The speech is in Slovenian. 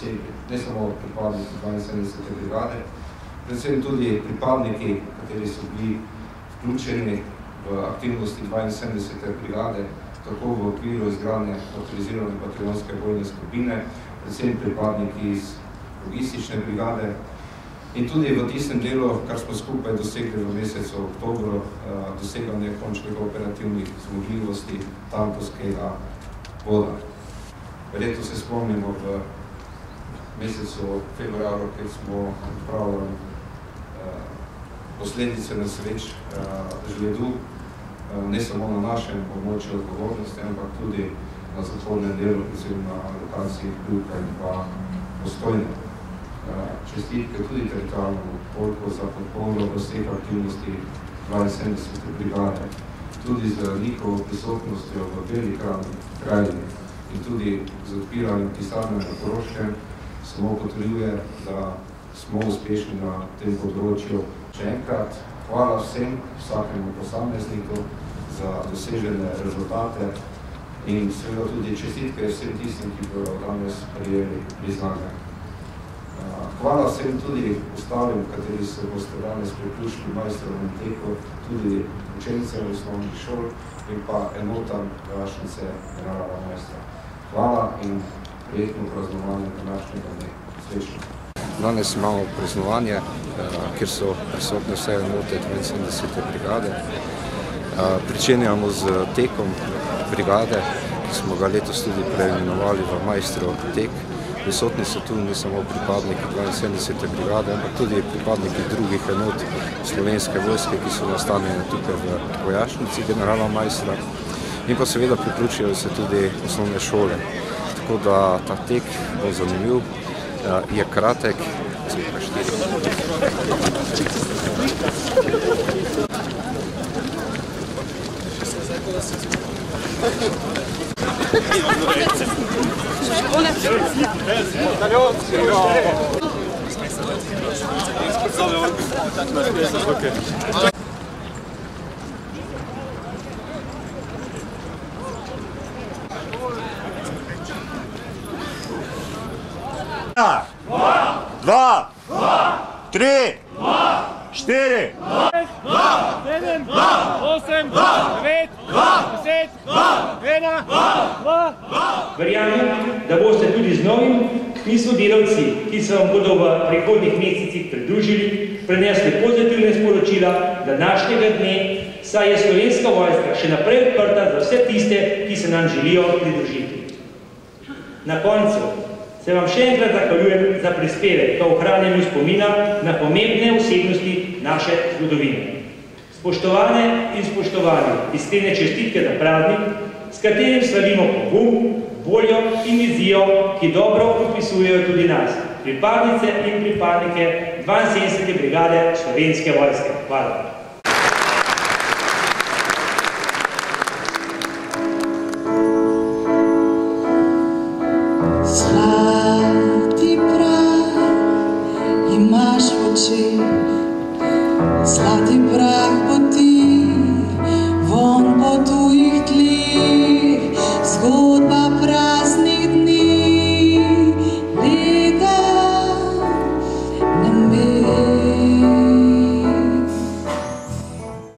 dosegli. Ne samo pripadniki 72. brigade, predvsem tudi pripadniki, kateri so bili vključeni v aktivnosti 72. brigade, tako v okviru izgradnje motorizirane bataljonske bojne skupine, predvsem pripadniki iz logistične brigade in tudi v tistem delu, kar smo skupaj dosegli v mesecu oktobru, doseganje končnih operativnih zmogljivosti tankovskega voda. Verjetno se spomnimo v mesecu februarju, kjer smo odpravili posledice nesreč žledu, ne samo na našem območju odgovornosti, ampak tudi na zahodnem delu, predvsem na lokaciji Pivka in pa Postojne. Čestitke tudi teritorialnemu polku za podporo vseh aktivnosti 72. brigade, tudi z njihovo prisotnostjo v Beli krajini in tudi z odpiranjem pisarne na Koroškem samo potrjuje, da smo uspešni na tem področju. Še enkrat hvala vsem, vsakemu posamezniku za dosežene rezultate in seveda tudi čestitke vsem tistim, ki bodo danes prijeli priznanje. Hvala vsem tudi ostalim, kateri se boste danes priključili majstrovem teku, tudi učencem osnovnih šol in pa enotam Vojašnice generala majstra. Hvala in prijetno praznovanje današnjega dne. Srečno. Danes imamo praznovanje, kjer so prisotne vse enote 72. brigade. Pričenjamo z tekom brigade, ki smo ga letos tudi preimenovali v majstrov tek. Prisotni so tu ne samo pripadniki 72. brigade, ampak tudi pripadniki drugih enot Slovenske vojske, ki so nastanjene tukaj v Vojašnici generala majstra. In pa seveda priključijo se tudi osnovne šole. Tako da ta tek bo zanimiv, je kratek, cirka 2, 3, 4, 7, 8, 9, 10, 1, 2. Verjamem, da boste tudi z novimi sodelavci, ki se vam bodo v prihodnjih mesecih pridružili, prenesli pozitivne sporočila današnjega dne, saj je Slovenska vojska še naprej odprta za vse tiste, ki se nam želijo pridružiti. Na koncu se vam še enkrat zahvaljujem za prispevek k ohranjanju spomina na pomembne osebnosti naše zgodovine. Spoštovane in spoštovani, iskrene čestitke za praznik, s katerim slavimo pogum, voljo in vizijo, ki dobro opisujejo tudi nas, pripadnice in pripadnike 72. brigade Slovenske vojske. Hvala. Zlati prah